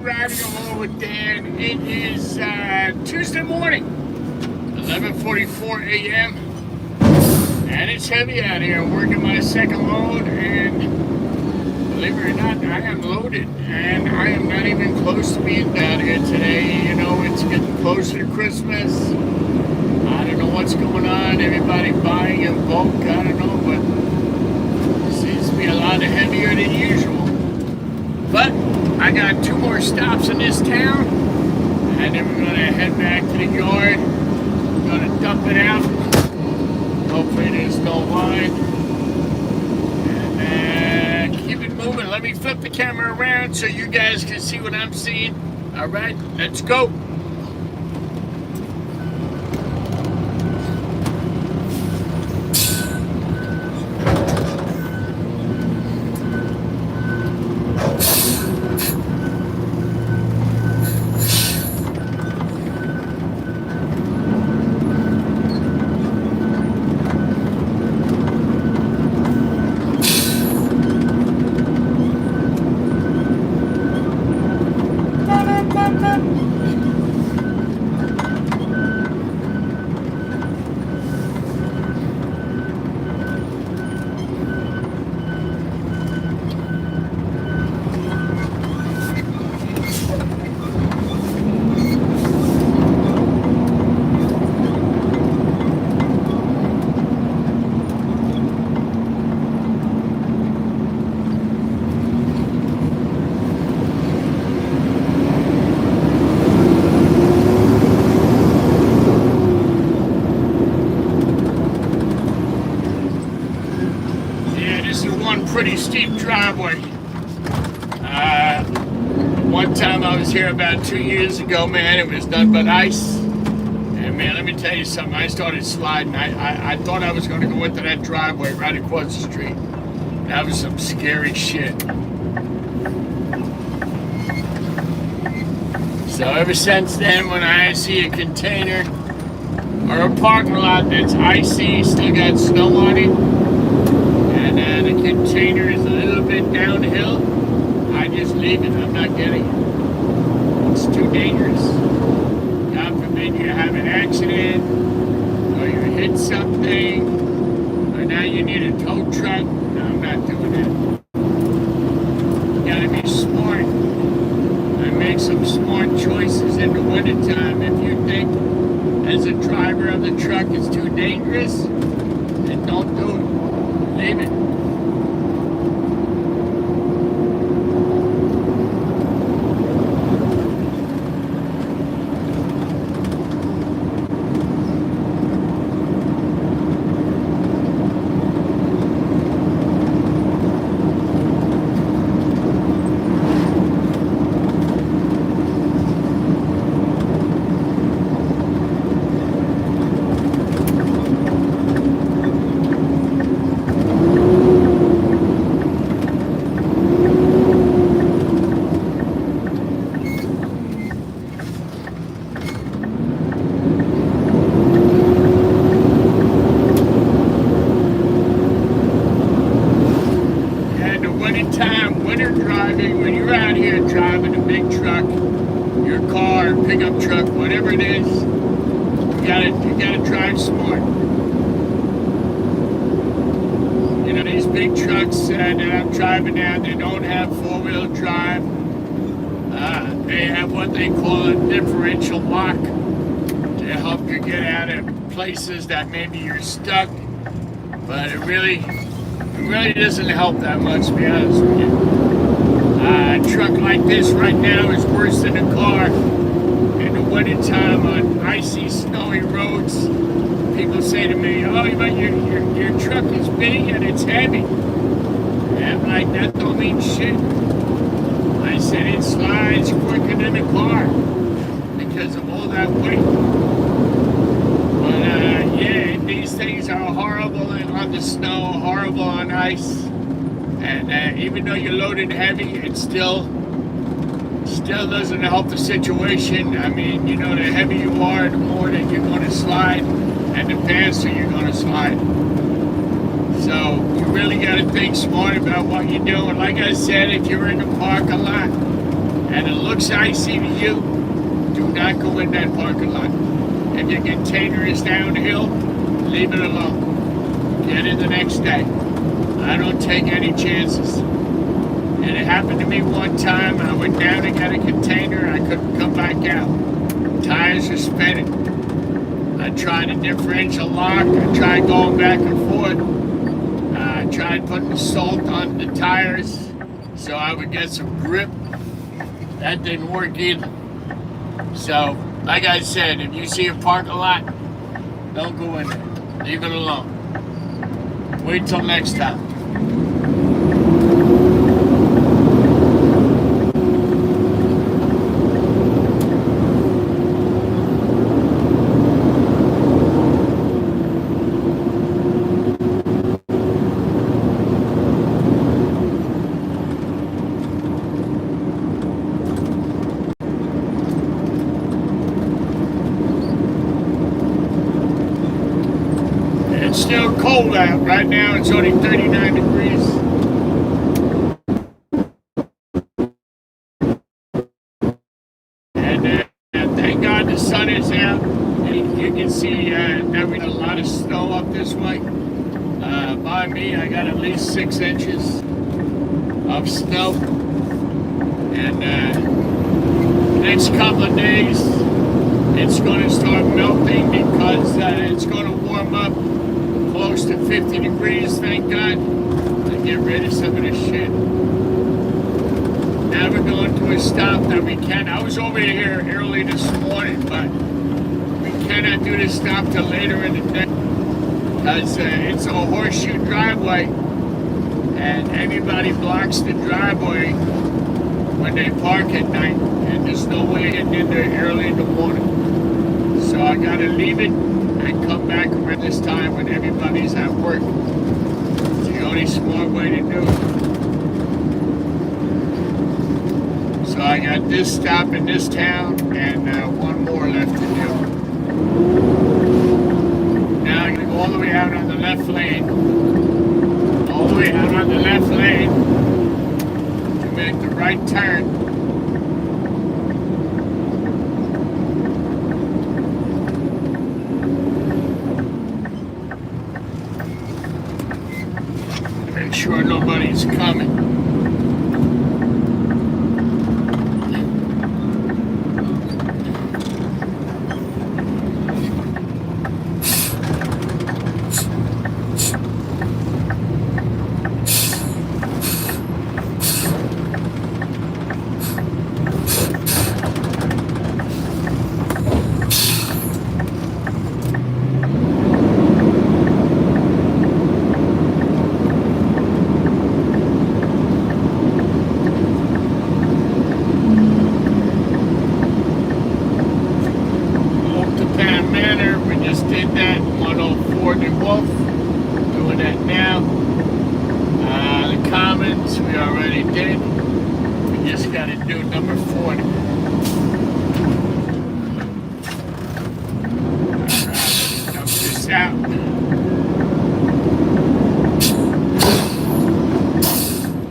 Riding along with Dan. It is Tuesday morning, 11:44 a.m. and it's heavy out here. I'm working my second load, and believe it or not, I am loaded, and I am not even close to being down here today. You know, it's getting closer to Christmas. I don't know what's going on. Everybody buying in bulk. I don't know, but it seems to be a lot heavier than usual. But I got 2 more stops in this town, and then we're gonna head back to the yard. We're gonna dump it out. Hopefully there's no line. And keep it moving. Let me flip the camera around so you guys can see what I'm seeing. All right, let's go. Pretty steep driveway. One time I was here about 2 years ago, man, it was nothing but ice. And man, let me tell you something, I started sliding. I thought I was going to go into that driveway right across the street. That was some scary shit. So ever since then, when I see a container or a parking lot that's icy, still got snow on it, and the container is a little bit downhill, I just leave it. I'm not getting it. It's too dangerous. God forbid you have an accident, or you hit something, or now you need a tow truck. No, I'm not doing that. You gotta be smart. I make some smart choices in the wintertime. If you think, as a driver of the truck, it's too dangerous, then don't do it. Leave it. Winter driving, when you're out here driving a big truck, your car, pickup truck, whatever it is, you gotta drive smart. You know, these big trucks that I'm driving now, they don't have 4-wheel drive. They have what they call a differential lock to help you get out of places that maybe you're stuck, but it really doesn't help that much, to be honest with you. A truck like this right now is worse than a car. In the wintertime on icy, snowy roads, people say to me, oh, but your truck is big and it's heavy. And I'm like, that don't mean shit. I said it slides quicker than a car because of all that weight. But yeah, these things are horrible on the snow, horrible on ice. And even though you're loaded heavy, it still doesn't help the situation. I mean, you know, the heavier you are, the more that you're going to slide, and the faster you're going to slide. So you really got to think smart about what you're doing. Like I said, if you're in the parking lot and it looks icy to you, do not go in that parking lot. If your container is downhill, leave it alone. Get it the next day. I don't take any chances. And it happened to me one time. I went down and got a container. I couldn't come back out. Tires are spinning. I tried a differential lock. I tried going back and forth. I tried putting salt on the tires so I would get some grip. That didn't work either. So, like I said, if you see a parking lot, don't go in there. Leave it alone. Wait till next time. It's still cold out. Right now it's only 39 degrees. And thank God the sun is out. And you can see that we got a lot of snow up this way. By me, I got at least 6 inches of snow. And next couple of days, it's going to start melting because it's going to warm up close to 50 degrees, thank God, to get rid of some of this shit. Now we're going to a stop that we can. I was over here early this morning, but we cannot do this stop till later in the day because it's a horseshoe driveway and everybody blocks the driveway when they park at night, and there's no way getting in there early in the morning. So I gotta leave it and come back around this time when everybody's at work. It's the only smart way to do it. So I got this stop in this town and one more left to do. Now I'm gonna go all the way out on the left lane. All the way out on the left lane to make the right turn. Make sure nobody's coming. Doing that now. The Commons we already did. We just got to do number 40. Let's dump this out.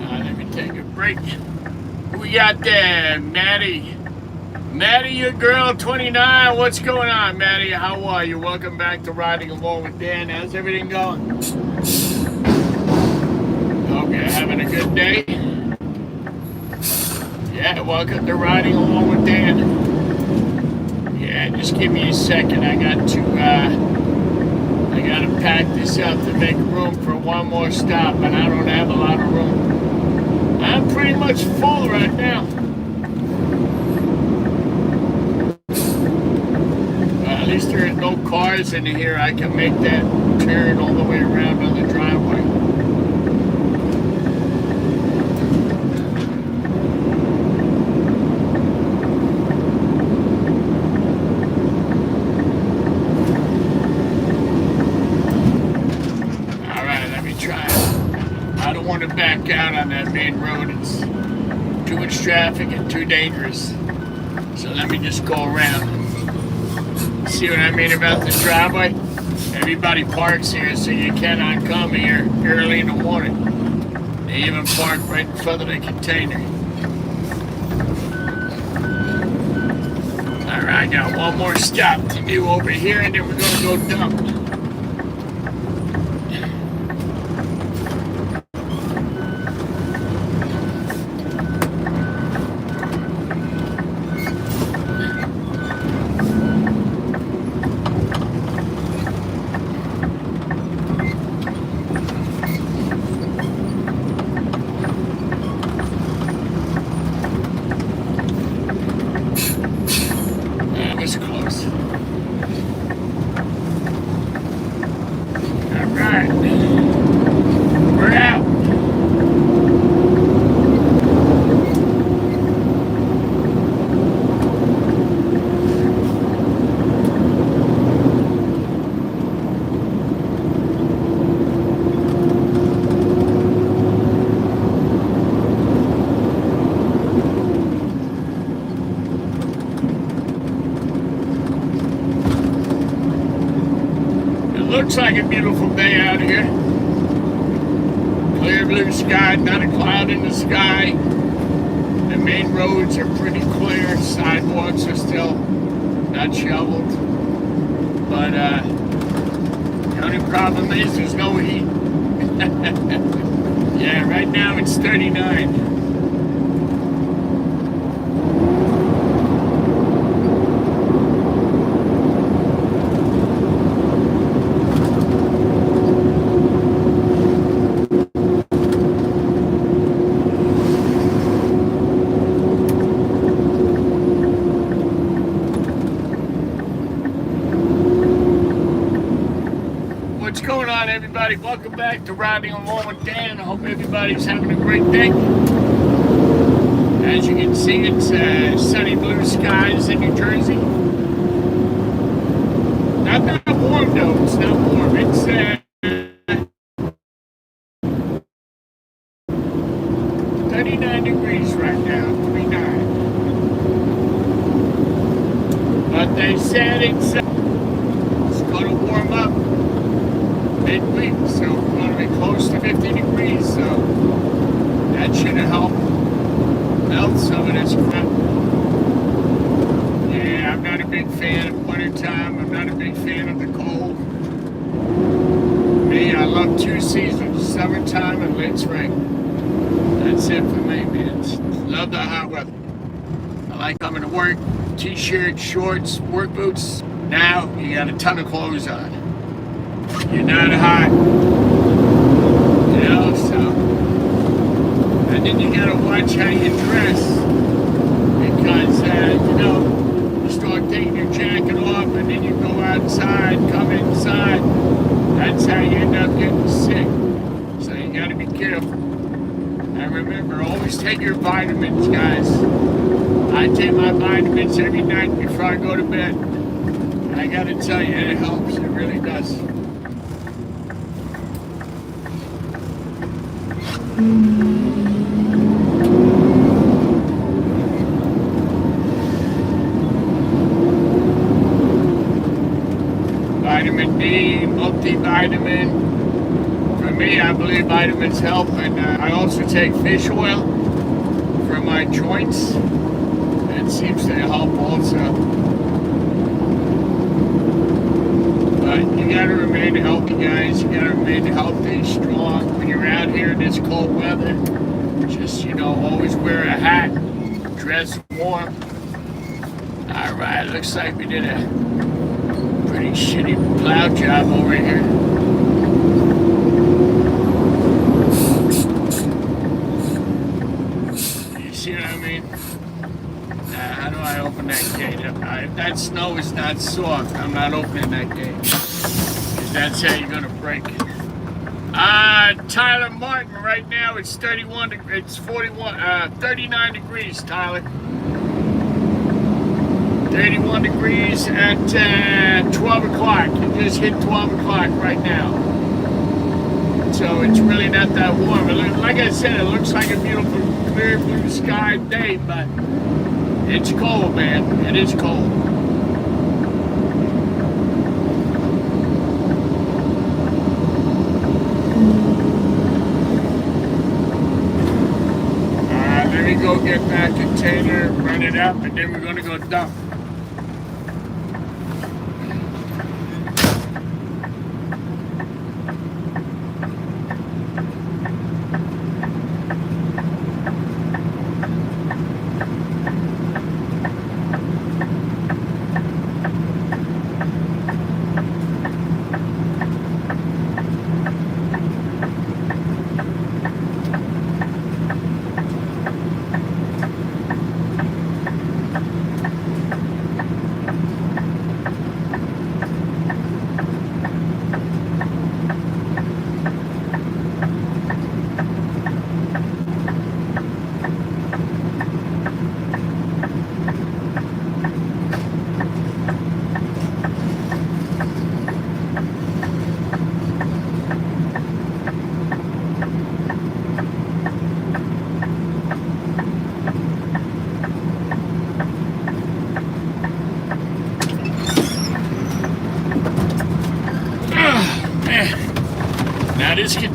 Let me take a break. Who we got there? Maddie. Maddie, your girl, 29. What's going on, Maddie? How are you? Welcome back to Riding Along with Dan. How's everything going? Hope you're having a good day. Yeah, welcome to Riding Along with Dan. Yeah, just give me a second. I got to pack this up to make room for one more stop, and I don't have a lot of room. I'm pretty much full right now. At least there are no cars in here. I can make that turn all the way around on the driveway. All right, let me try it. I don't want to back out on that main road. It's too much traffic and too dangerous. So let me just go around. See what I mean about the driveway? Everybody parks here, so you cannot come here early in the morning. They even park right in front of the container. I got one more stop to do over here, and then we're gonna go dump. That was close. All right, we're out. Looks like a beautiful day out here. Clear blue sky, not a cloud in the sky. The main roads are pretty clear. Sidewalks are still not shoveled. But the only problem is there's no heat. Yeah, right now it's 39. What's going on, everybody? Welcome back to Riding Along with Dan. I hope everybody's having a great day. As you can see, it's sunny blue skies in New Jersey. Not that warm though. It's not warm. It's 39 degrees right now. 39. But they said it's going to warm up midweek, so we're going to be close to 50 degrees, so that should help melt some of this crap. Yeah, I'm not a big fan of wintertime. I'm not a big fan of the cold. Me, I love two seasons, summertime and late spring. That's it for me, man. Love the hot weather. I like coming to work, t-shirt, shorts, work boots. Now, you got a ton of clothes on. You're not hot, you know, so, and then you gotta watch how you dress, because, you know, you start taking your jacket off, and then you go outside, come inside, that's how you end up getting sick, so you gotta be careful. And remember, always take your vitamins, guys. I take my vitamins every night before I go to bed. I gotta tell you, it helps, it really does. Vitamin D, multivitamin. For me, I believe vitamins help, and I also take fish oil for my joints. It seems to help also. But you gotta remain healthy, guys. You gotta remain healthy, strong. When you're out here in this cold weather, just, you know, always wear a hat, dress warm. All right, looks like we did a pretty shitty plow job over here. You see what I mean? How do I open that gate up? If that snow is not soft, I'm not opening that gate. Because that's how you're gonna break it. Tyler Martin, right now it's 39 degrees, Tyler. 31 degrees at 12 o'clock. You just hit 12 o'clock right now. So it's really not that warm. Like I said, it looks like a beautiful, clear blue sky day, but it's cold, man. It is cold. Let me go get that container, run it up, and then we're going to go dump.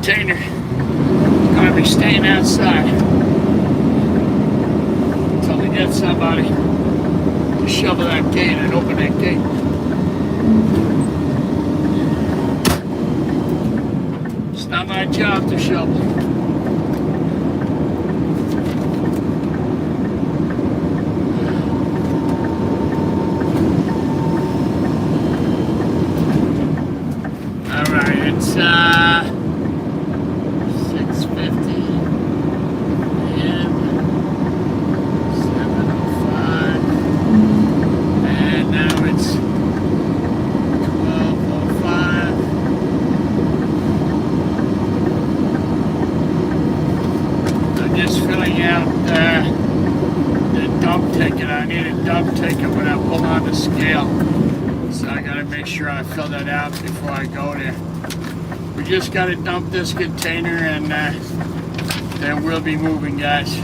container is gonna be staying outside until we get somebody to shovel that gate and open that gate. It's not my job to shovel. It's 6:50 a.m. 7:05, and now it's 12:05. I'm just filling out the dump ticket. I need a dump ticket when I pull on the scale, so I gotta make sure I fill that out before I go there. We just got to dump this container and then we'll be moving, guys.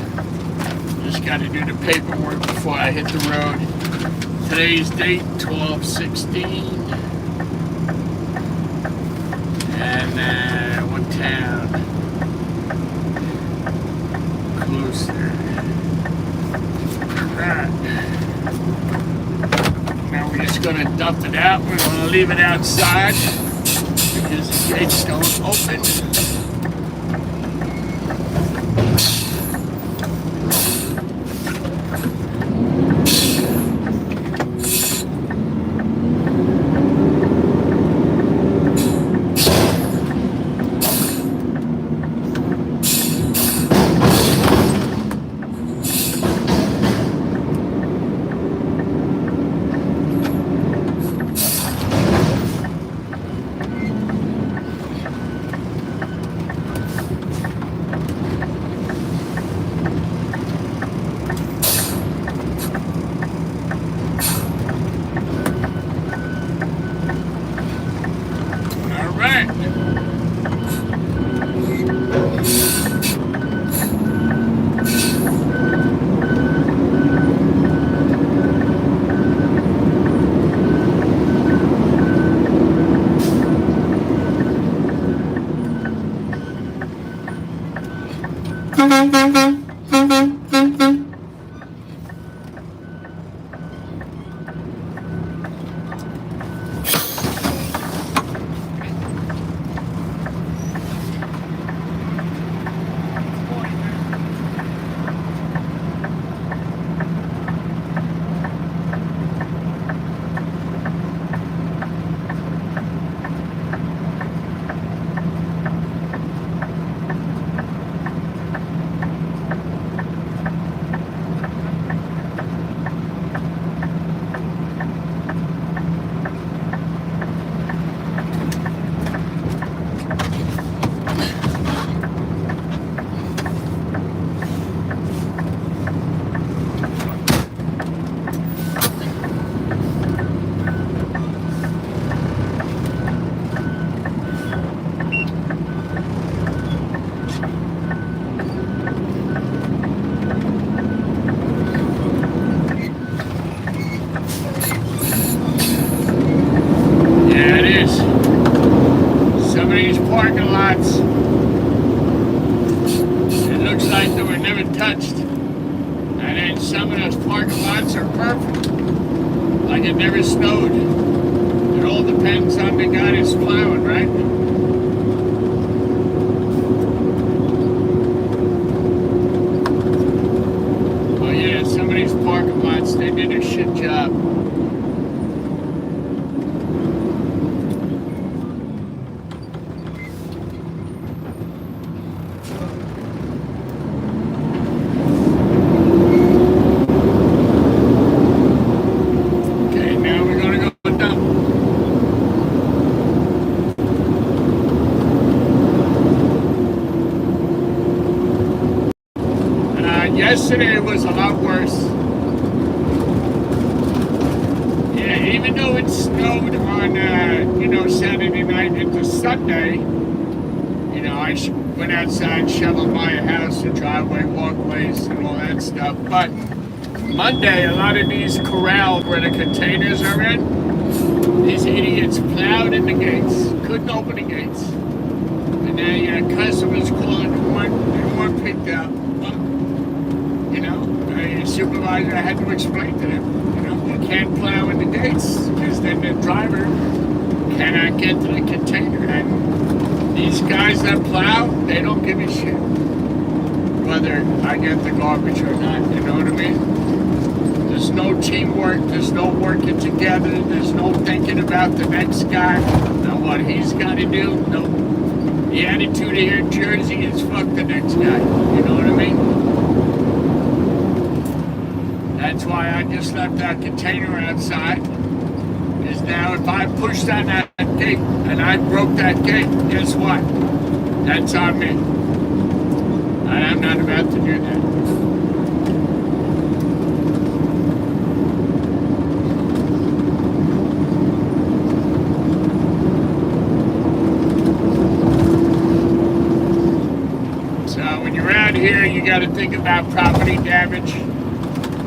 Just got to do the paperwork before I hit the road. Today's date, 12/16. And what town? Closer. Alright. Now we're just going to dump it out. We're going to leave it outside because the gates don't open. Parking lots, it looks like they were never touched, and then some of those parking lots are perfect, like it never snowed. It all depends on the guy that's plowing, right? Oh yeah, some of these parking lots, they did a shit job. Yesterday was a lot worse. Yeah, even though it snowed on, Saturday night into Sunday, I went outside, shoveled my house, the driveway, walkways, and all that stuff. But Monday, a lot of these corralled where the containers are in, these idiots plowed in the gates, couldn't open the gates. And customers calling they weren't picked up. Well, the supervisor had to explain to them, you can't plow in the gates because then the driver cannot get to the container. And these guys that plow, they don't give a shit whether I get the garbage or not, you know what I mean? There's no teamwork, there's no working together, there's no thinking about the next guy, what he's got to do. No. The attitude here in Jersey is fuck the next guy, you know what I mean? That's why I just left that container outside. Is now if I pushed on that gate and I broke that gate, guess what? That's on me. And I'm not about to do that. So when you're out here, you got to think about property damage. You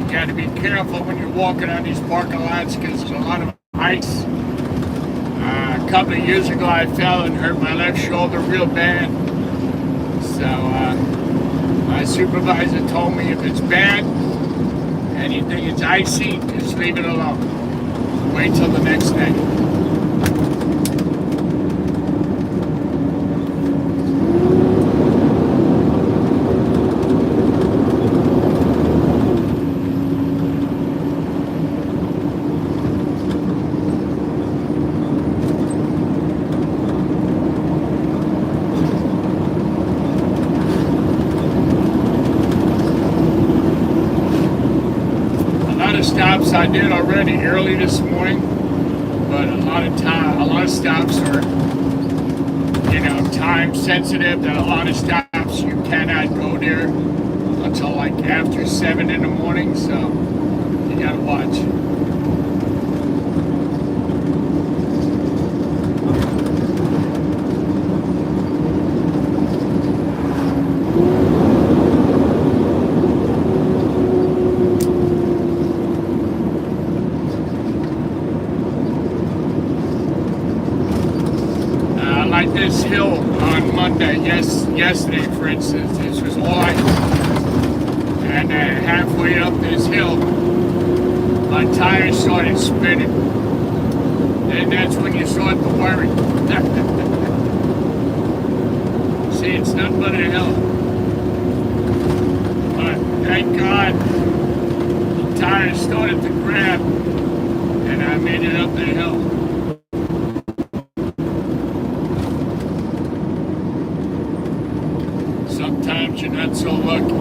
got to be careful when you're walking on these parking lots because there's a lot of ice. A couple of years ago, I fell and hurt my left shoulder real bad. So my supervisor told me if it's bad and you think it's icy, just leave it alone. Wait till the next day. Stops I did already early this morning, but a lot of stops are, time sensitive. That a lot of stops you cannot go there until like after 7 in the morning, so you gotta watch. This hill on Monday, yesterday for instance, this was all ice. And halfway up this hill, my tires started spinning. And that's when you start to worry. See, it's nothing but a hill. But thank God, the tires started to grab, and I made it up the hill. Sometimes you're not so lucky.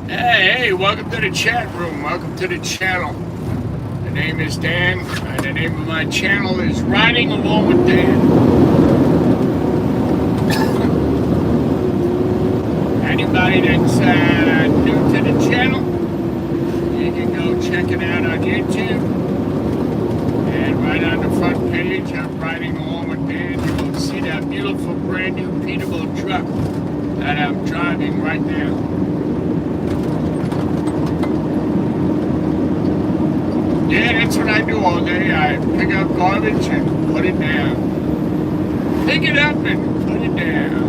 Hey, welcome to the chat room. Welcome to the channel. The name is Dan, and the name of my channel is Riding Along with Dan. Anybody that's new to the channel, you can go check it out on YouTube. Right on the front page, I'm Riding Along with Dan. You will see that beautiful brand new Peterbilt truck that I'm driving right now. Yeah, that's what I do all day. I pick up garbage and put it down. Pick it up and put it down.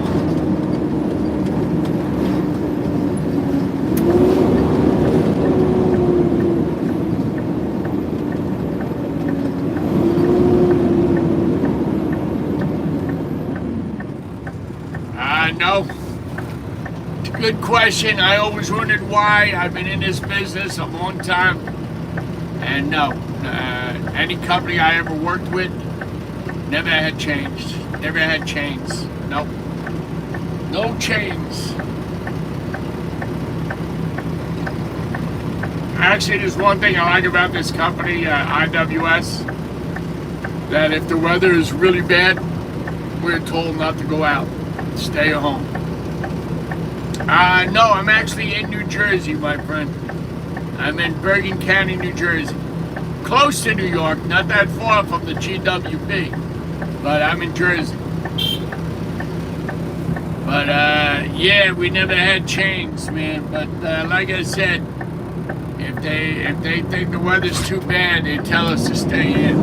No. It's a good question. I always wondered why. I've been in this business a long time. And no. Any company I ever worked with never had changed. Never had chains. Nope. No chains. Actually, there's one thing I like about this company, IWS, that if the weather is really bad, we're told not to go out. Stay at home. No, I'm actually in New Jersey, my friend. I'm in Bergen County, New Jersey. Close to New York, not that far from the GWP, but I'm in Jersey. But, yeah, we never had chains, man. But, like I said, if If they think the weather's too bad, they tell us to stay in.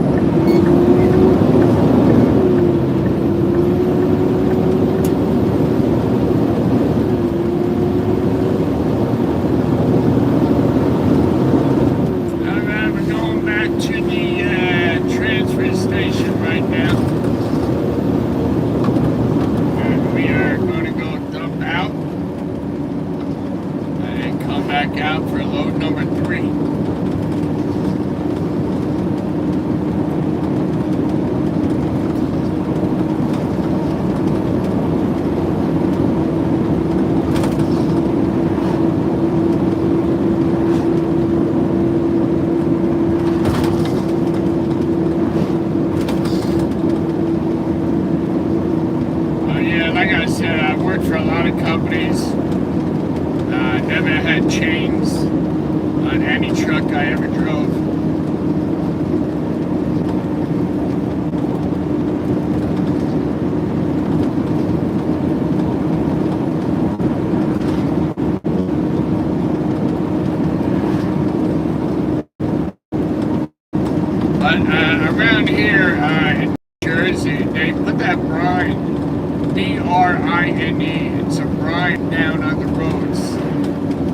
Around here in Jersey, they put that brine, B-R-I-N-E, and some brine down on the roads.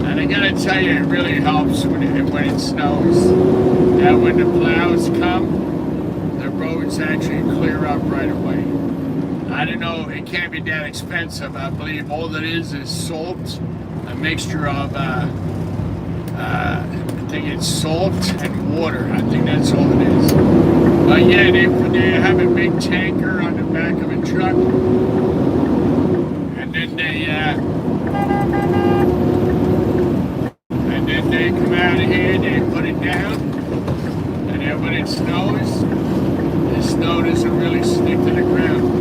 And I gotta tell you, it really helps when it snows. That when the plows come, the roads actually clear up right away. I don't know, it can't be that expensive. I believe all it is salt, a mixture of I think it's salt and water. I think that's all it is. But yeah, they have a big tanker on the back of a truck, and then they come out of here, they put it down, and then when it snows, the snow doesn't really stick to the ground.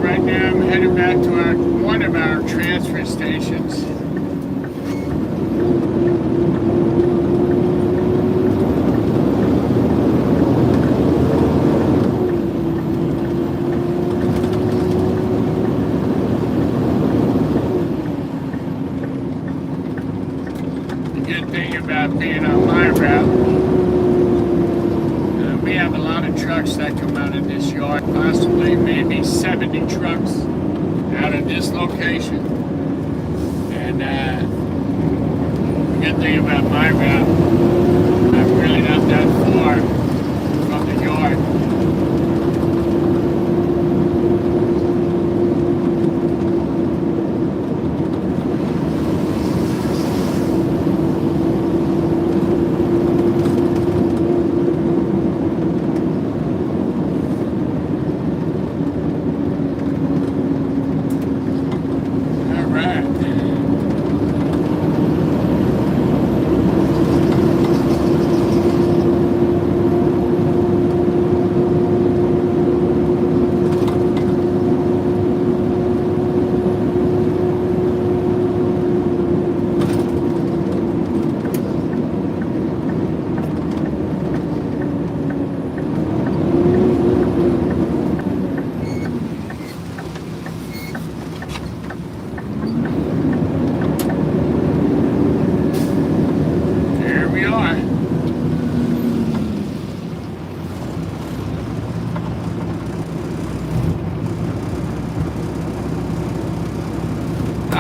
Right now I'm headed back to one of our transfer stations. The good thing about being on my route, we have a lot of trucks that come out of this yard, possibly maybe 70 trucks out of this location. And the good thing about my route, I'm really not that far from the yard.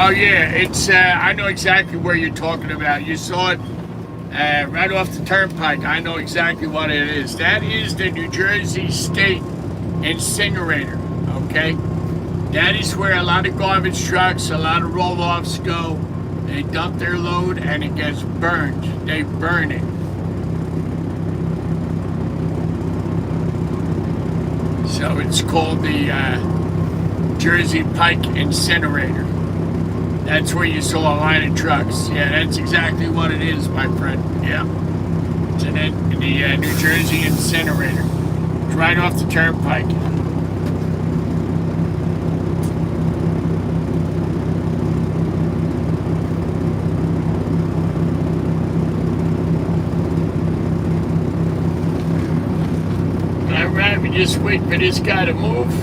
Oh yeah, it's I know exactly where you're talking about. You saw it right off the turnpike. I know exactly what it is. That is the New Jersey State incinerator, okay? That is where a lot of garbage trucks, a lot of roll-offs go. They dump their load and it gets burned. They burn it. So it's called the Jersey Pike Incinerator. That's where you saw a line of trucks. Yeah, that's exactly what it is, my friend. Yeah. It's in the New Jersey Incinerator. It's right off the turnpike. just wait for this guy to move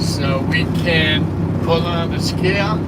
so we can pull on the scale.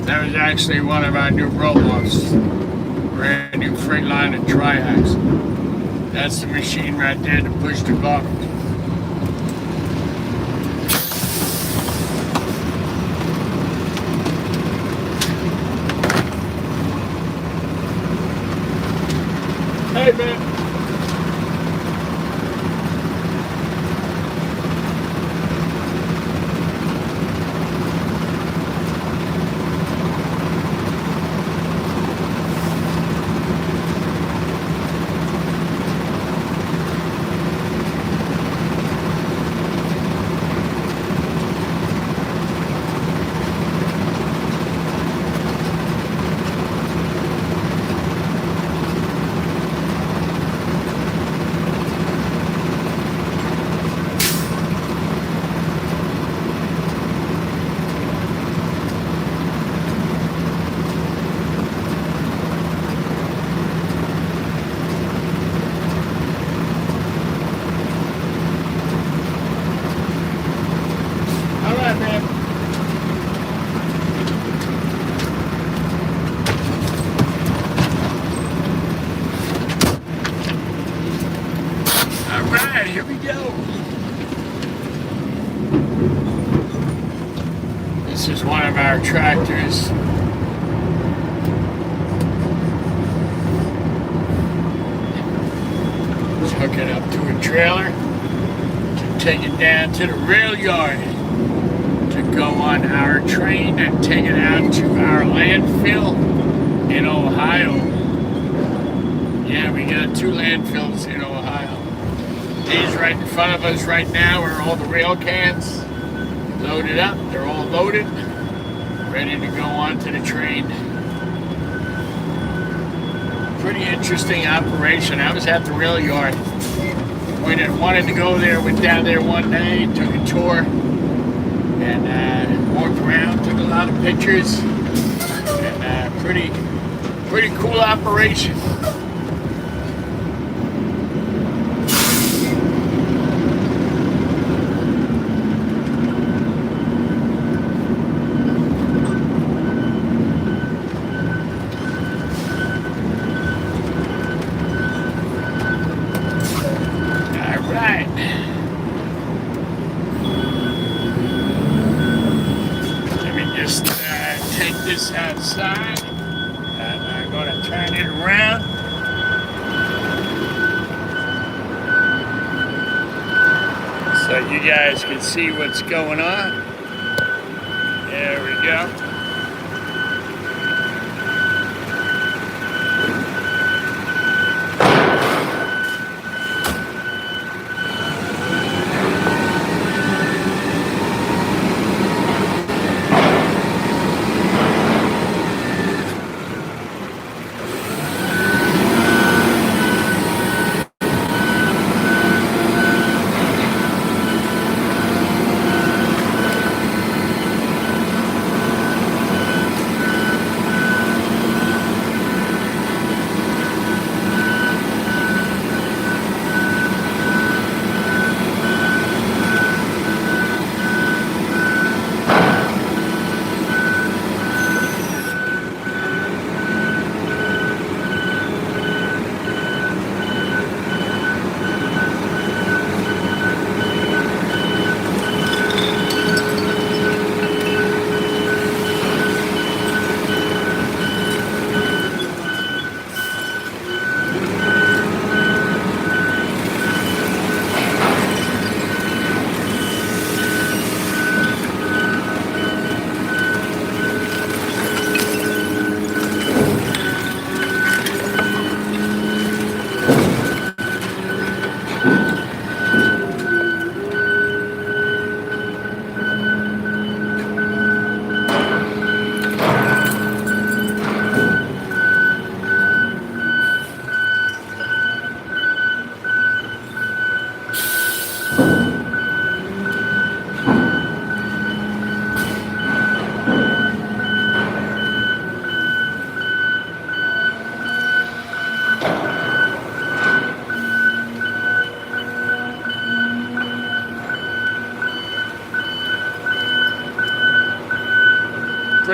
That was actually one of our new roll-offs. Brand new Freightliner tri-ax. That's the machine right there to push the bottom. Hey man. Alright, here we go. This is one of our tractors. Let's hook it up to a trailer to take it down to the rail yard to go on our train and take it out to our landfill in Ohio. Yeah, we got 2 landfills in Ohio. These right in front of us right now are all the rail cans loaded up. They're all loaded, ready to go onto the train. Pretty interesting operation. I was at the rail yard. Wanted to go there, went down there one day, took a tour, and walked around, took a lot of pictures, and pretty cool operation. Take this outside, and I'm going to turn it around. So you guys can see what's going on. There we go.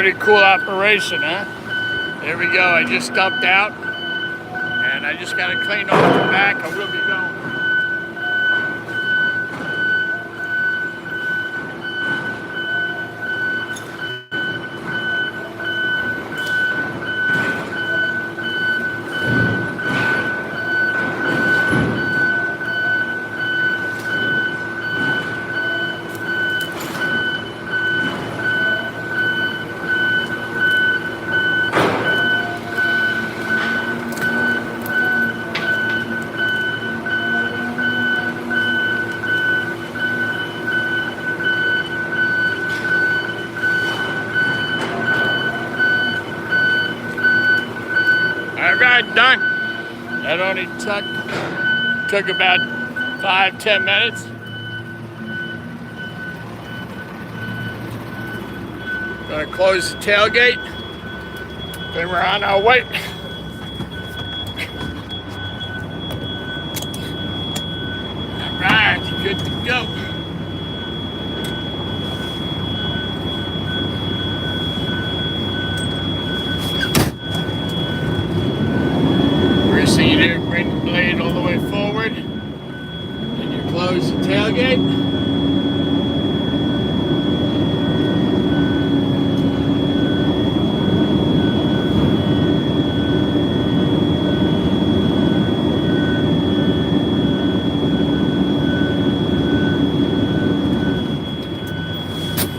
Pretty cool operation, huh? There we go. I just dumped out, and I just got to clean off the back. I will be going. All right, done. That only took about 5-10 minutes. Gonna close the tailgate. Then we're on our way. All right, good to go. So you do bring the blade all the way forward, and you close the tailgate.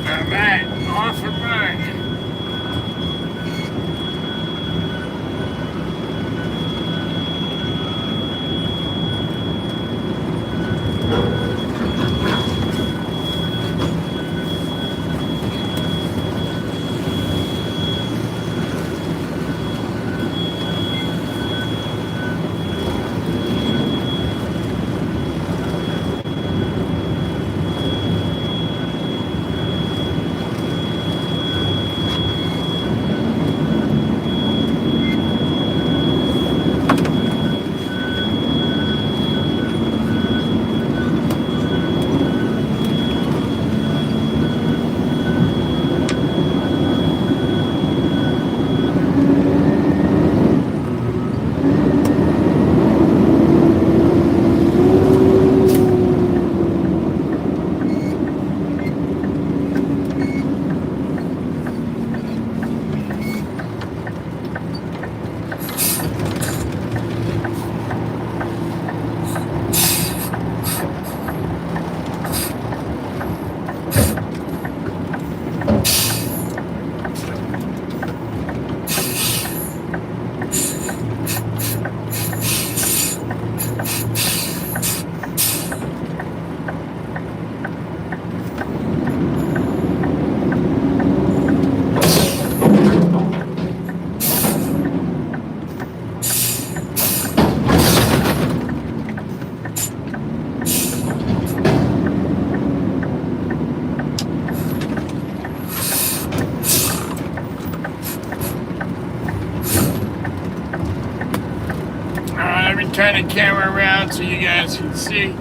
All right, off and running. Turn the camera around so you guys can see.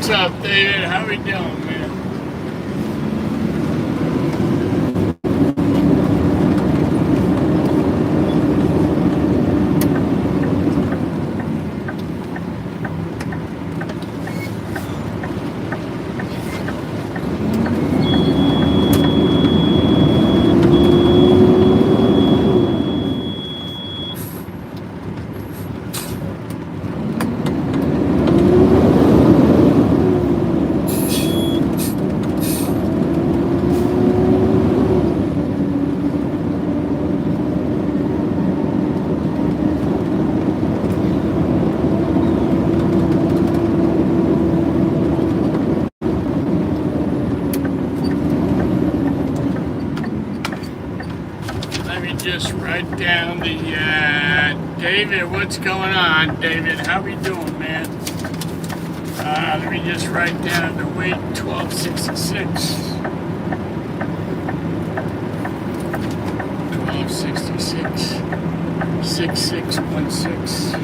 What's up, David? How we doing, man? Just write down the David. What's going on, David? How we doing, man? Let me just write down the weight: 1266. 1266. 6616.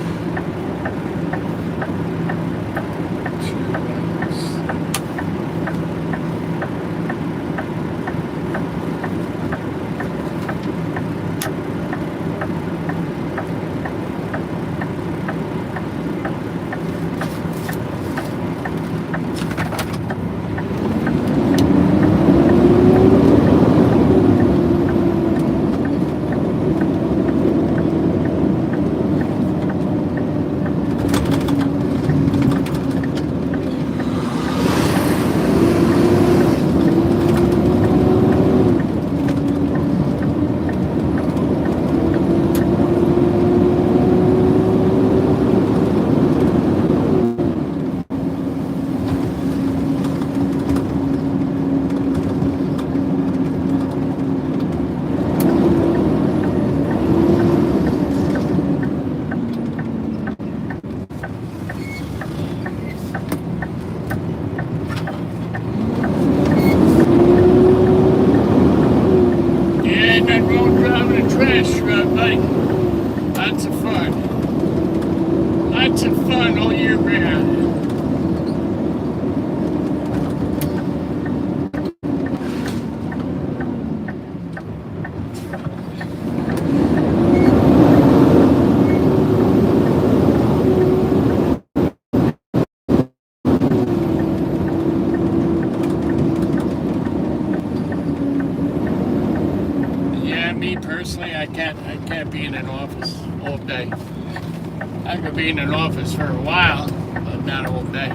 Personally, I can't be in an office all day. I could be in an office for a while, but not all day.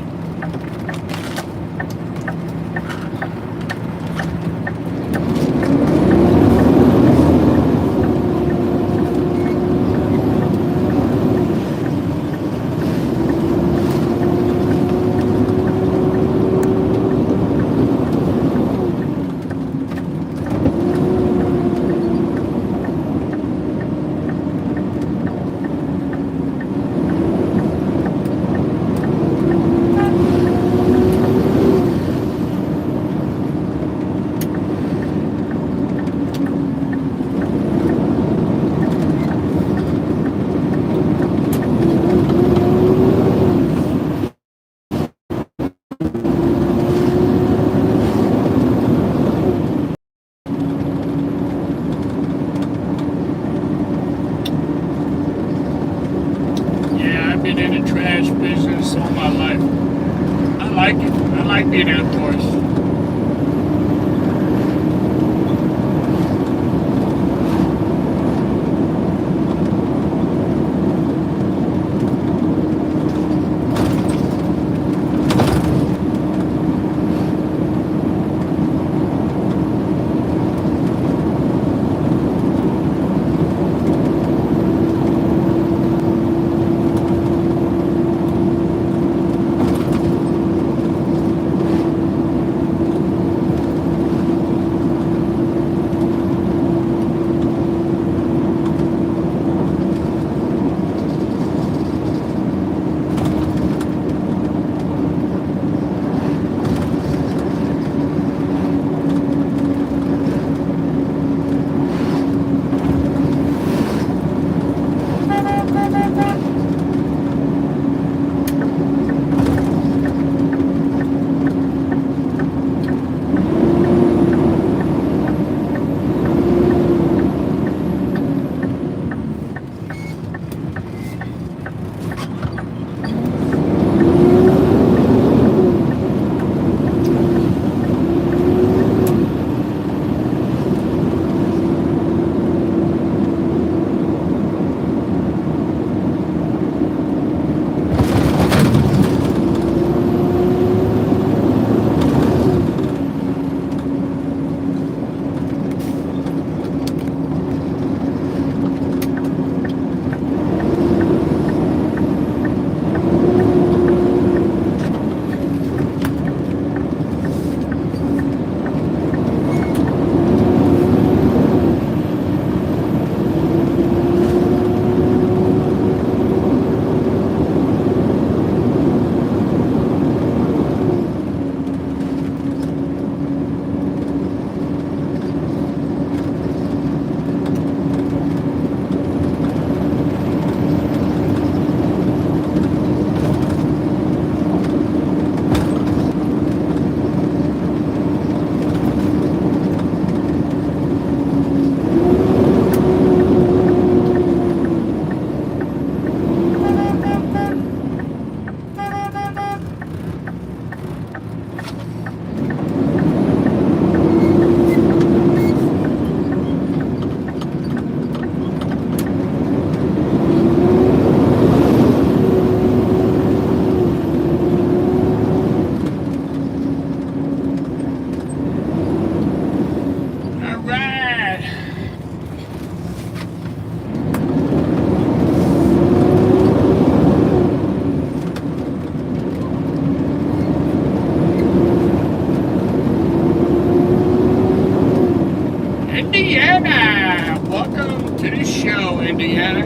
Indiana! Welcome to the show, Indiana.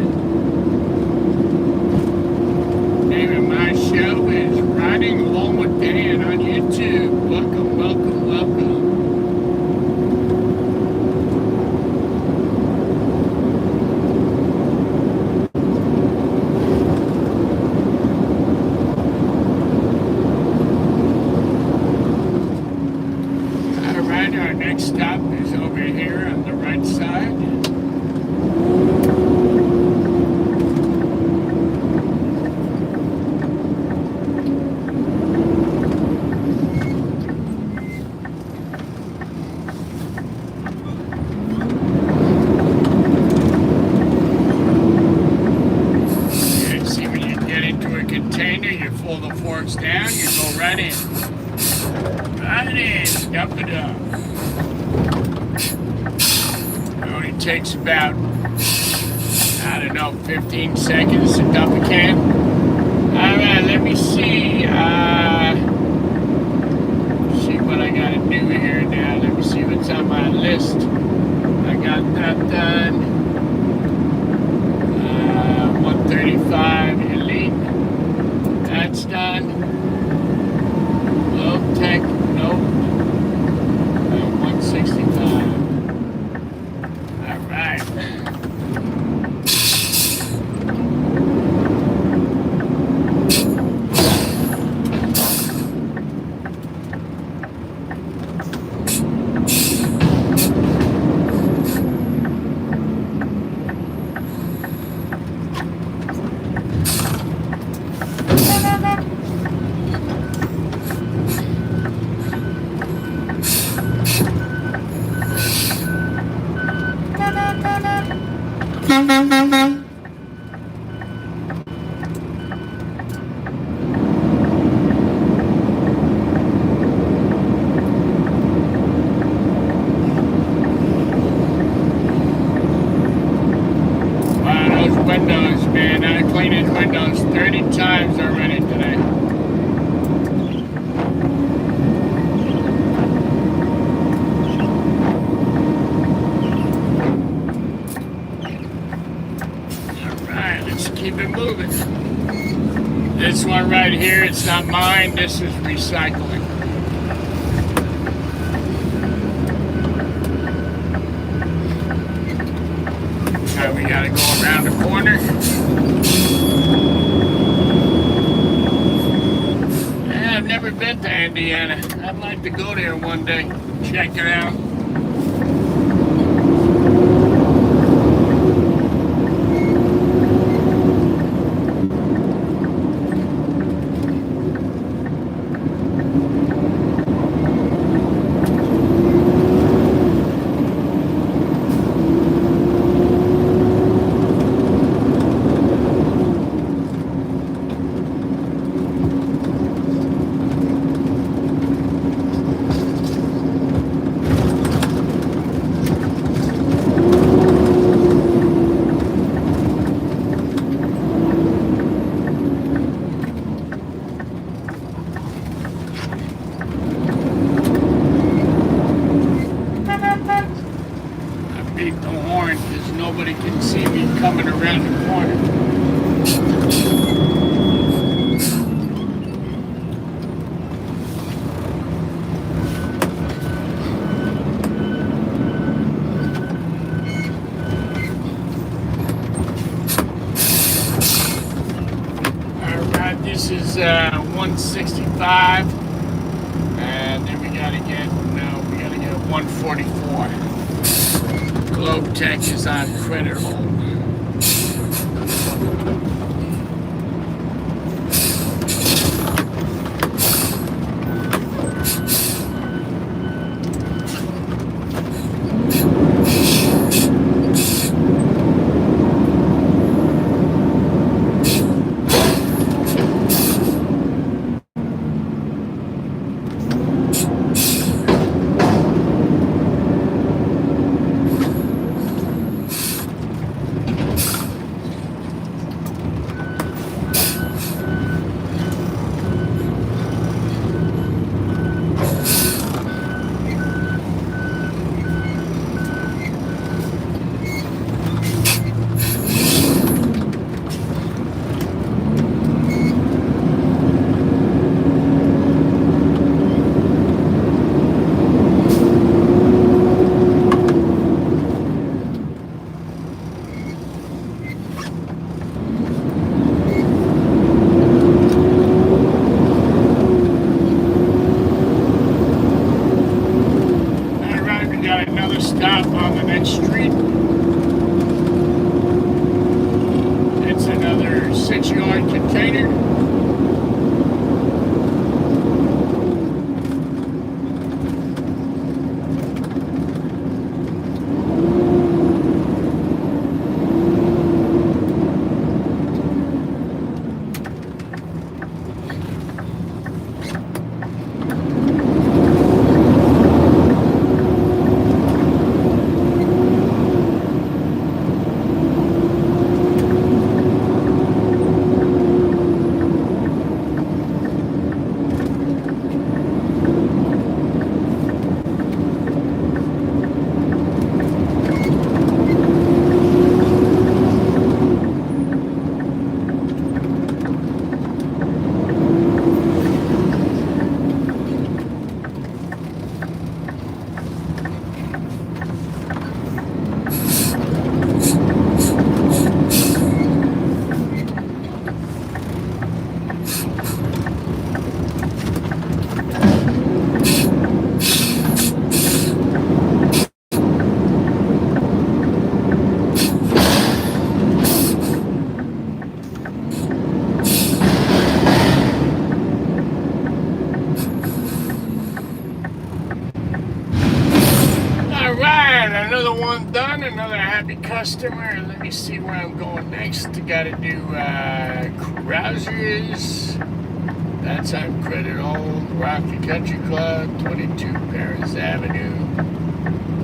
Name of my show is Riding Along with Dan on YouTube. Welcome, welcome, welcome. Alright, our next stop is over here on the right side. Pull the forks down, you go right in. Right in, dump it up. It only takes about, I don't know, 15 seconds to dump a can. Alright, let me see. See what I gotta do here now. Let me see what's on my list. I got that done. 135 Elite. That's done. Low tech, nope. 165. All right. Windows, man. I cleaned his windows 30 times already today. Alright, let's keep it moving. This one right here, it's not mine. This is recycling. We gotta go around the corner. Yeah, I've never been to Indiana. I'd like to go there one day, check it out. Because nobody can see me coming around the corner. Alright, this is 165. And then we gotta get 144. Globe Tech is on credit hold. another stop on the next street. It's another 6-yard container. Another one done, another happy customer. Let me see where I'm going next. Got to do Krausers. That's on Credit Owned, Rocky Country Club, 22 Paris Avenue.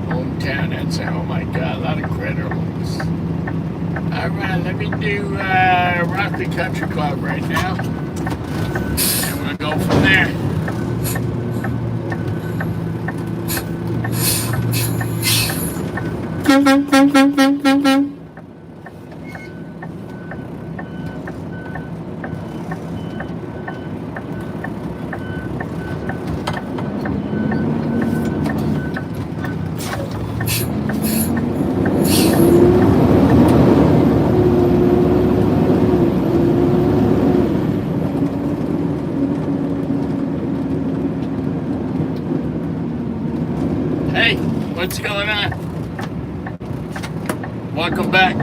Hometown, that's, oh my God, a lot of credit homes. Alright, let me do Rocky Country Club right now. And we'll go from there. Hey, what's going on? Welcome back.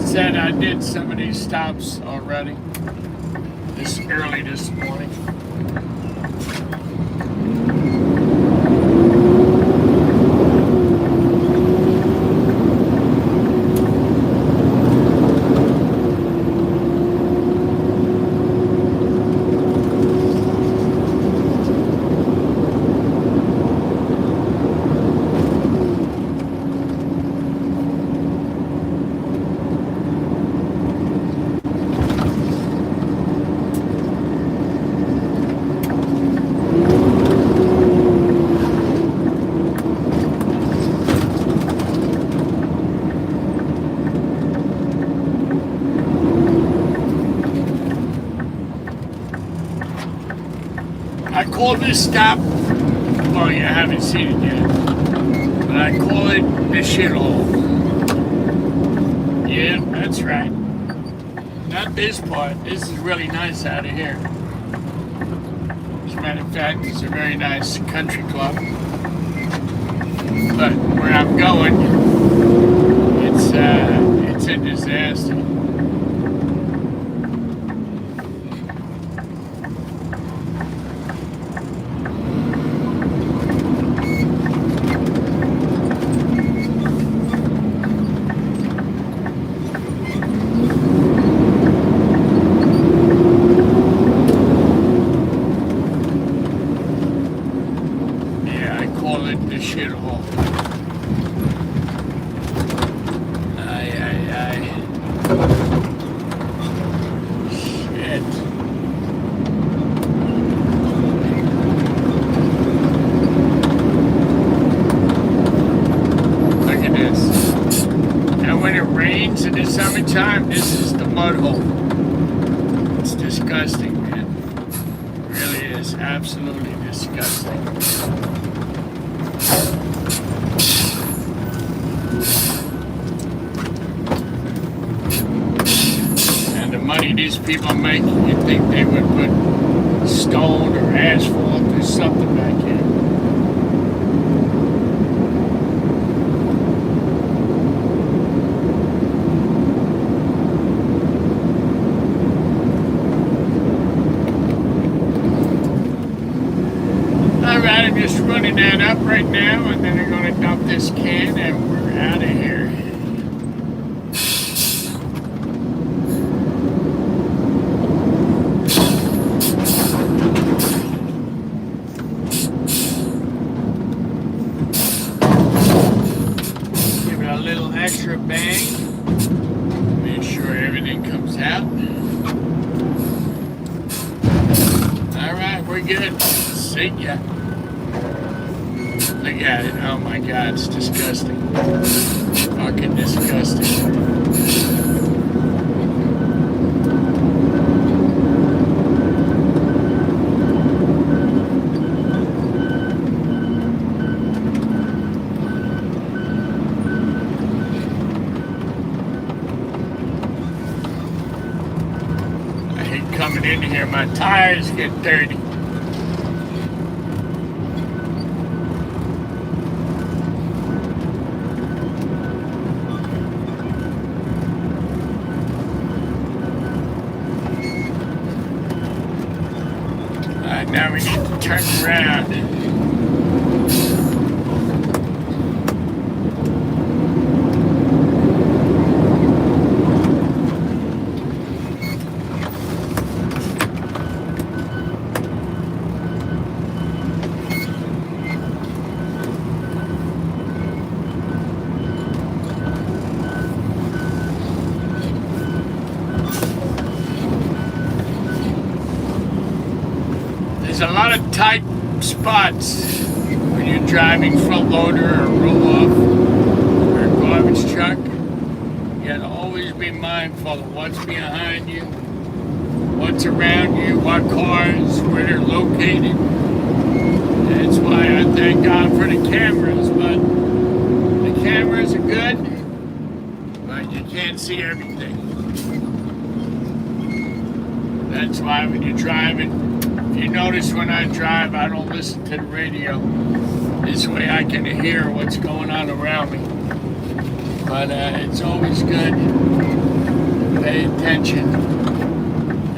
Said I did some of these stops already early this morning. I call this stop, well, you haven't seen it yet, but I call it the shithole. Yeah, that's right. Not this part. This is really nice out of here. As a matter of fact, it's a very nice country club. But where I'm going, it's a disaster. The shithole. Aye, aye, aye. time, this is the mud hole. It's disgusting, man. It really is absolutely disgusting. And the money these people make, you'd think they would put stone or asphalt or something back here. Alright, I'm just running that up right now, and then I'm going to dump this can and we're out of here. Extra bang. Make sure everything comes out. Alright, we're good. See ya. Look at it. Oh my god, it's disgusting. Fucking disgusting. Coming in here, my tires get dirty. Alright, now we need to turn around. There's a lot of tight spots when you're driving front loader or roll off or a garbage truck. You gotta always be mindful of what's behind you, what's around you, what cars, where they're located. That's why I thank God for the cameras, but the cameras are good, but you can't see everything. That's why when you're driving, you notice when I drive, I don't listen to the radio. This way I can hear what's going on around me. But it's always good to pay attention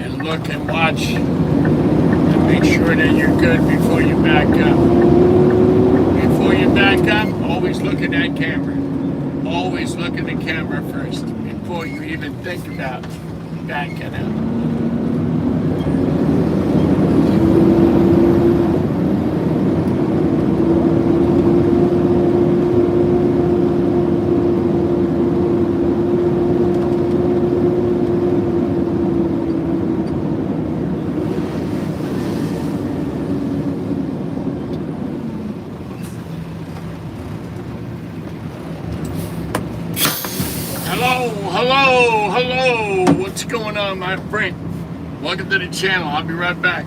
and look and watch and make sure that you're good before you back up. Before you back up, always look at that camera. Always look at the camera first before you even think about backing up. Hello, what's going on, my friend? Welcome to the channel. I'll be right back.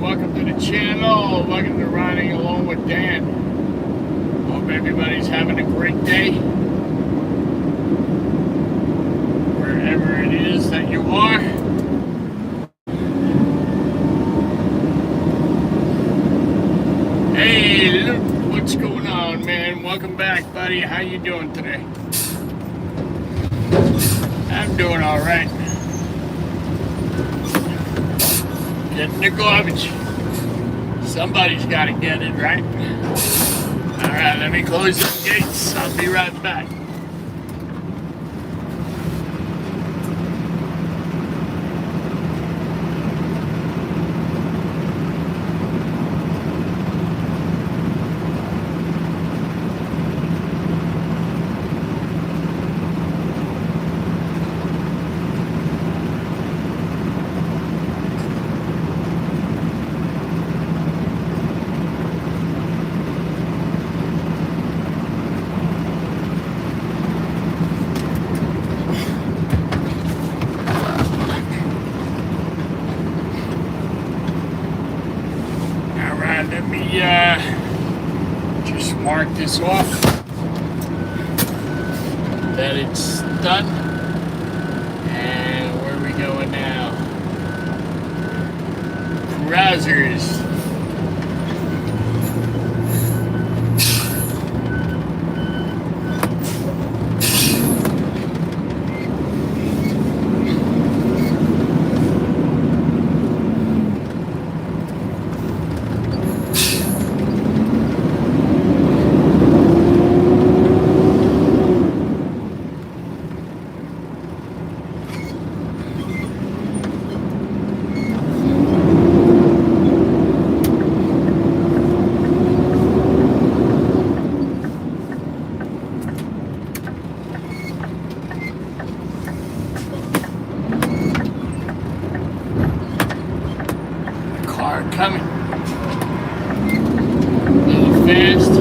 welcome to the channel. Welcome to Riding Along with Dan. Hope everybody's having a great day. Wherever it is that you are. Hey, Luke, what's going on, man? Welcome back, buddy. How you doing today? I'm doing all right. Getting the garbage. Somebody's got to get it, right? All right, let me close the gates. I'll be right back. Let me just mark this off that it's done. And where are we going now? Browsers. Coming a little fast.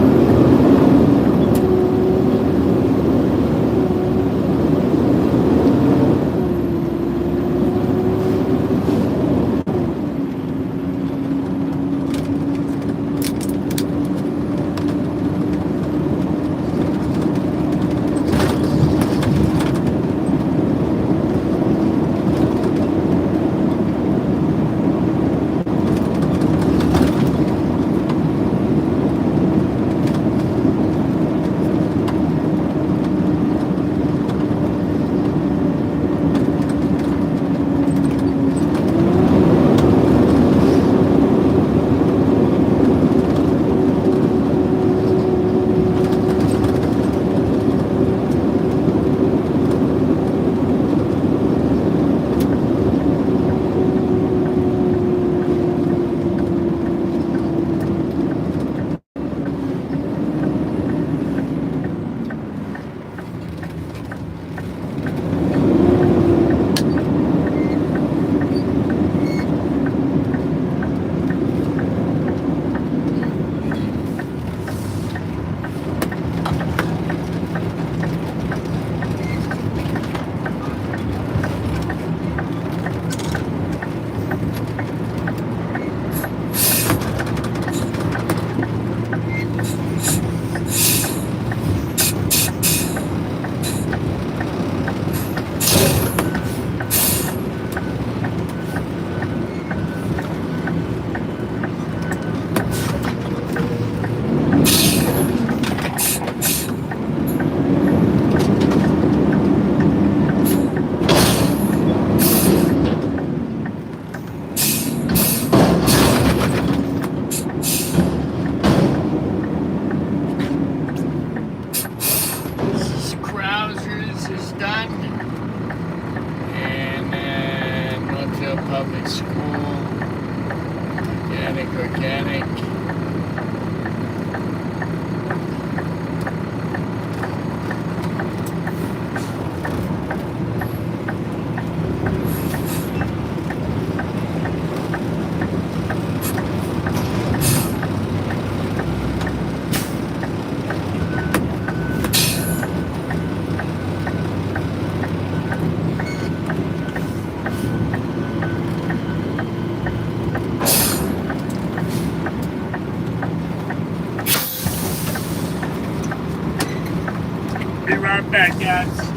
Public school, organic. bad guys.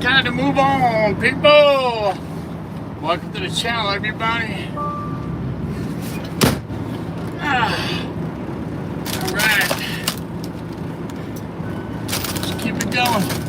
Time to move on, people. Welcome to the channel, everybody. All right. Let's keep it going.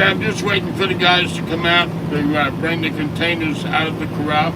I'm just waiting for the guys to come out to bring the containers out of the corral.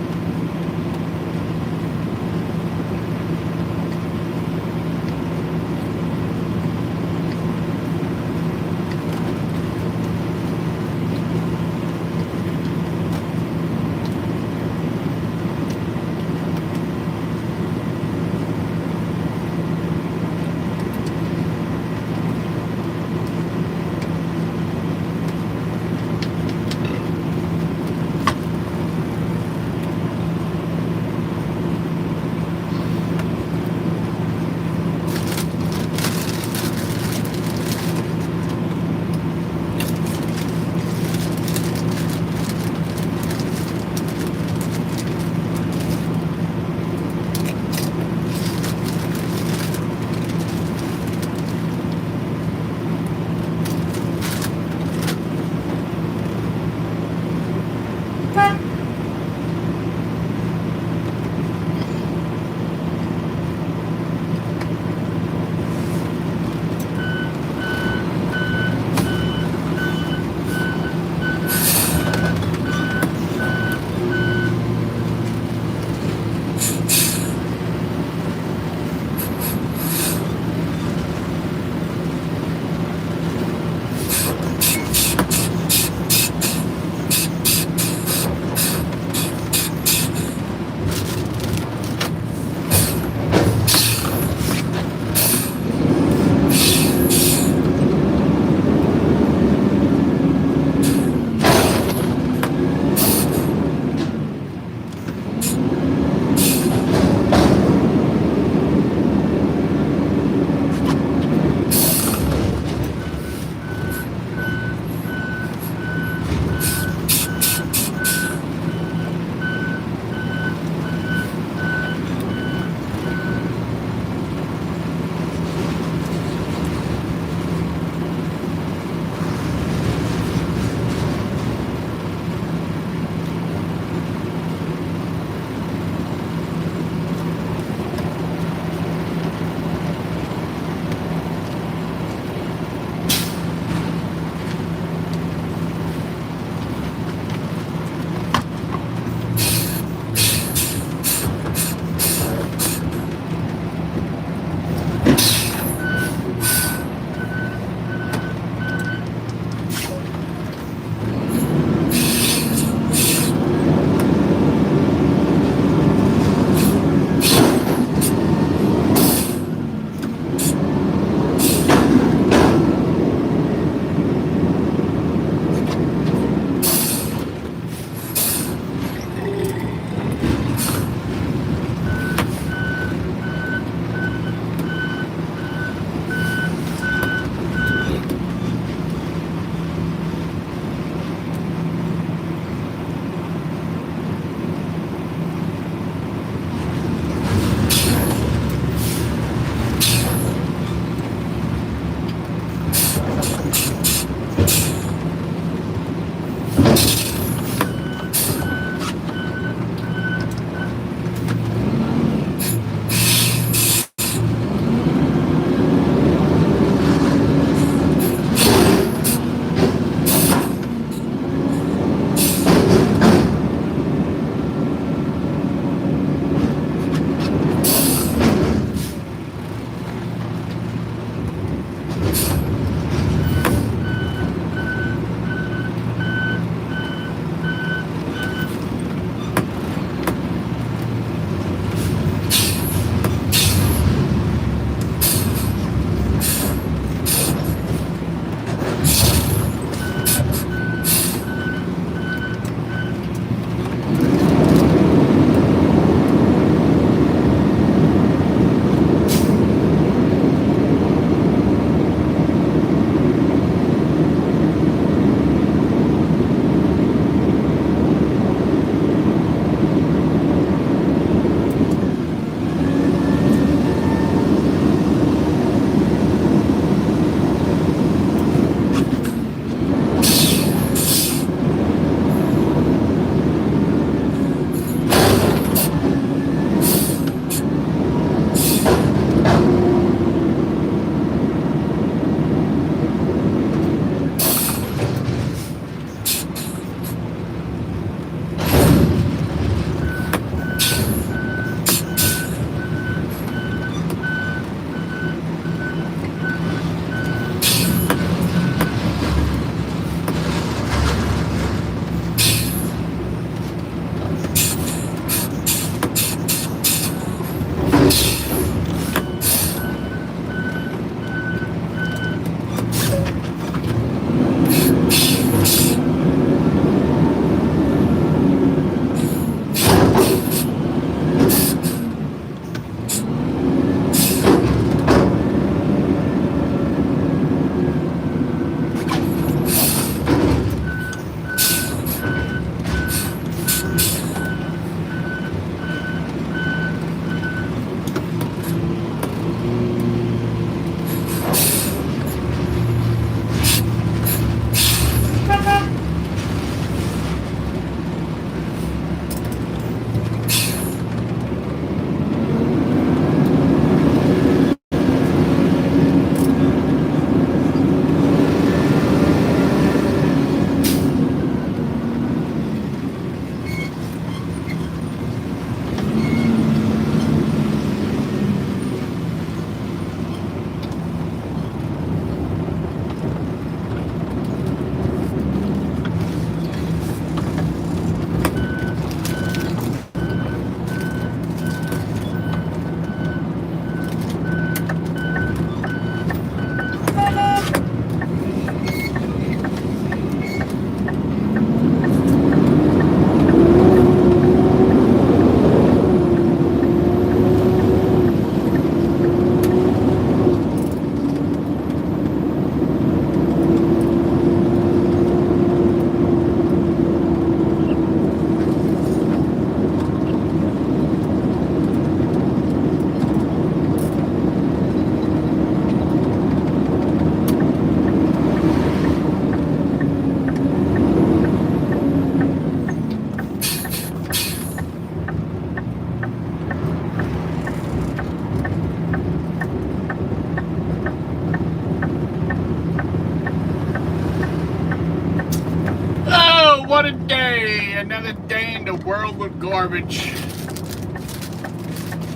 Alrighty, another day in the world with garbage.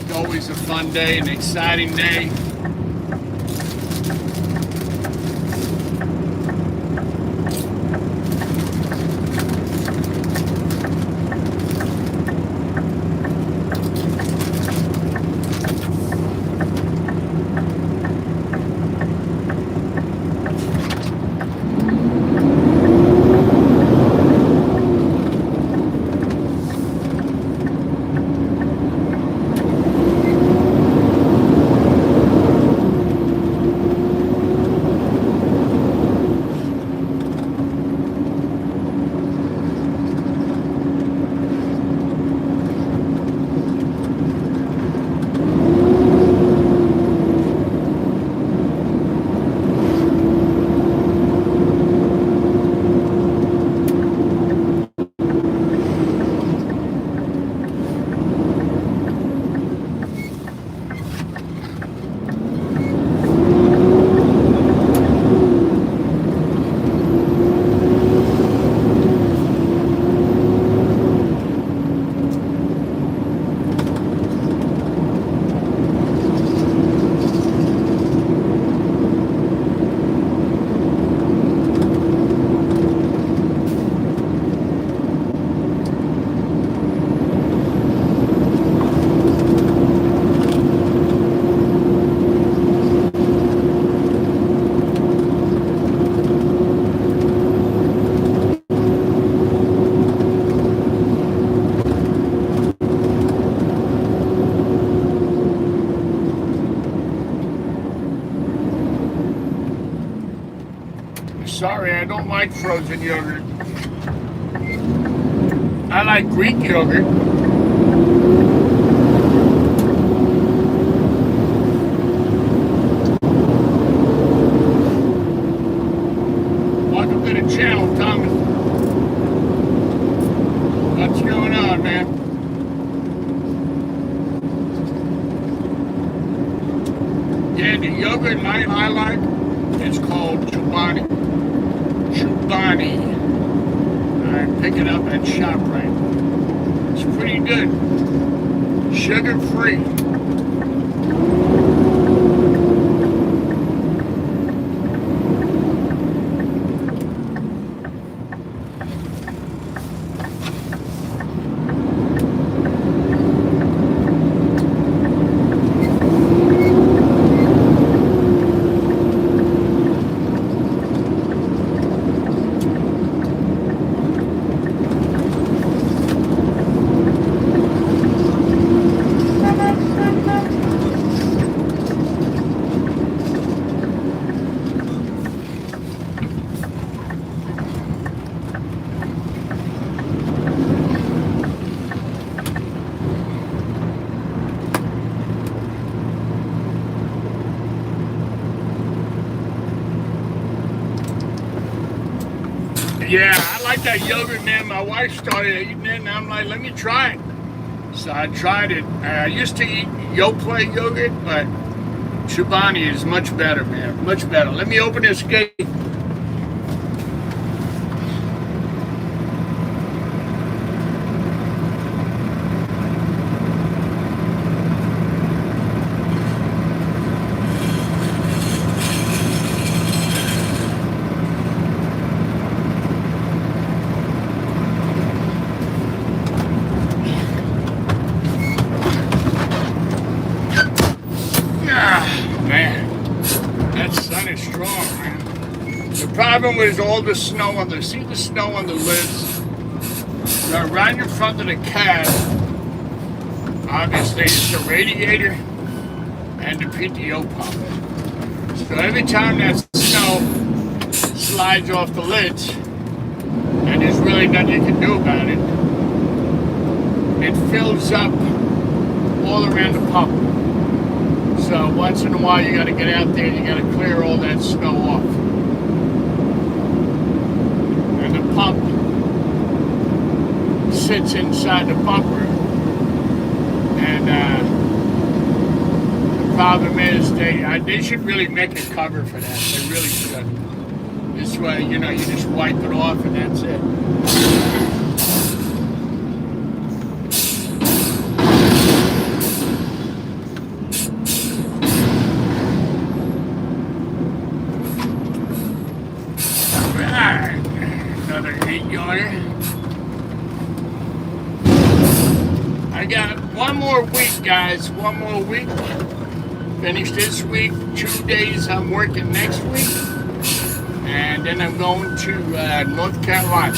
It's always a fun day, an exciting day. Sorry, I don't like frozen yogurt. I like Greek yogurt. Welcome to the channel, Thomas. What's going on, man? Yeah, the yogurt I like is called Chobani. Chobani. I pick it up at ShopRite. It's pretty good. Sugar free. Yeah, I like that yogurt, man. My wife started eating it, and I'm like, let me try it. So I tried it. I used to eat Yoplait yogurt, but Chobani is much better, man. Much better. Let me open this gate. The problem was all the snow on the, see the snow on the lids? So around in front of the cab, obviously it's the radiator and the PTO pump. So every time that snow slides off the lids, and there's really nothing you can do about it, it fills up all around the pump. So once in a while you gotta get out there and you gotta clear all that snow off. And the pump sits inside the bumper. And the problem is they should really make a cover for that. They really should. This way, you know, you just wipe it off and that's it. order. I got one more week, guys. One more week. Finish this week. 2 days I'm working next week. And then I'm going to North Carolina.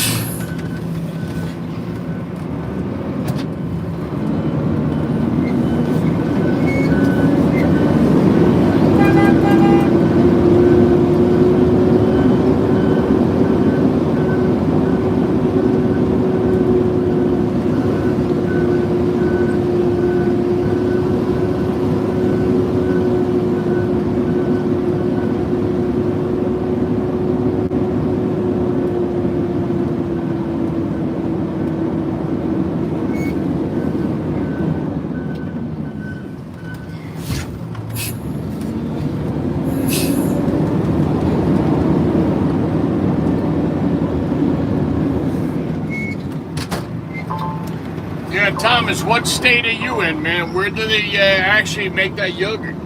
Yeah, Thomas, what state are you in, man? Where do they actually make that yogurt?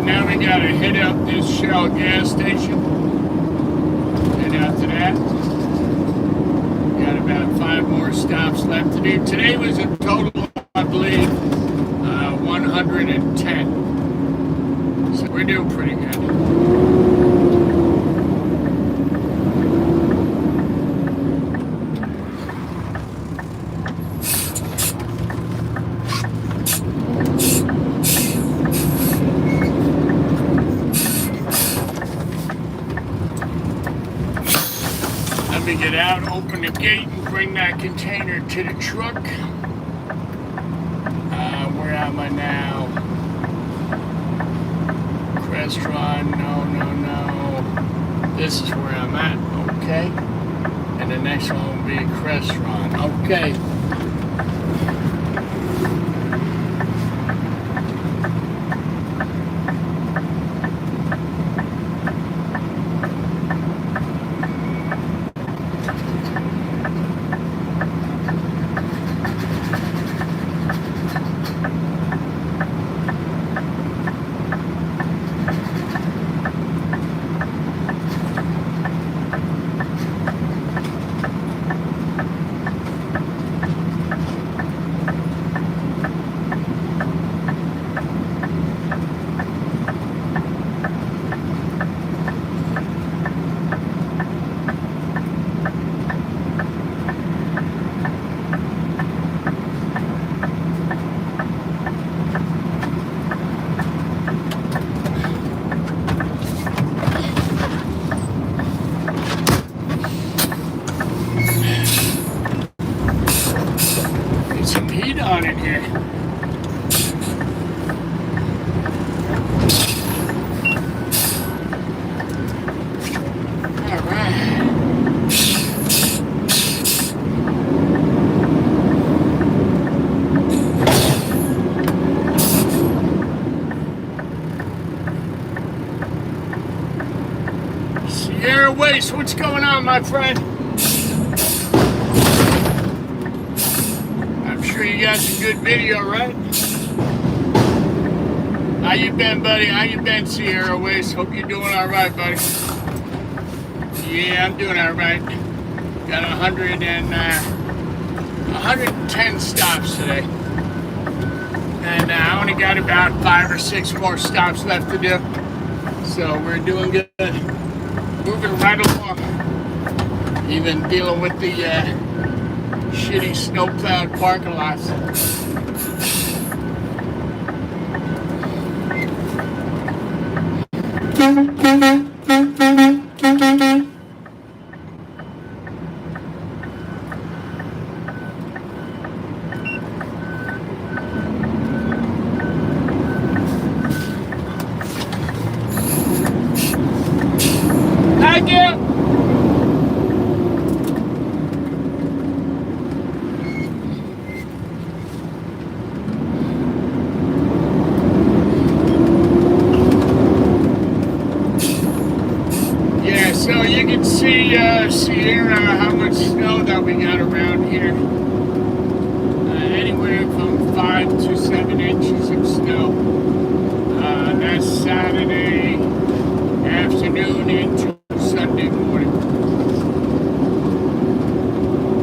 Now we gotta hit up this Shell gas station. And after that, got about 5 more stops left to do. Today was a total, I believe, 110. So we're doing pretty good. Get out, open the gate, and bring that container to the truck. Where am I now? Restaurant, no. This is where I'm at, okay. And the next one will be restaurant, okay. On in here. All right. Sierra Waste, what's going on, my friend? You got some good video, right? How you been, buddy? How you been, Sierra Waste? Hope you're doing all right, buddy. Yeah, I'm doing all right. Got 110 stops today. And I only got about 5 or 6 more stops left to do. So we're doing good. Moving right along. Even dealing with the shitty snow-plowed parking lots. Thank you. Yeah, so you can see Sierra, how much snow that we got around here. Anywhere from 5 to 7 inches of snow. That's Saturday afternoon into Sunday morning.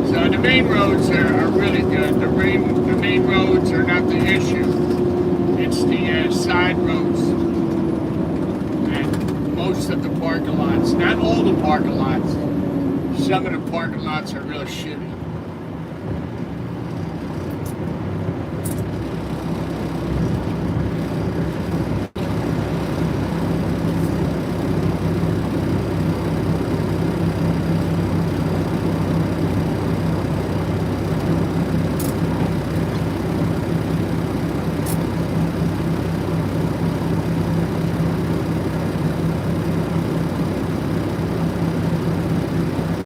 So the main roads are really good. The main roads are not the issue. It's the side roads. And most of the parking lots, not all the parking lots, some of the parking lots are really shitty.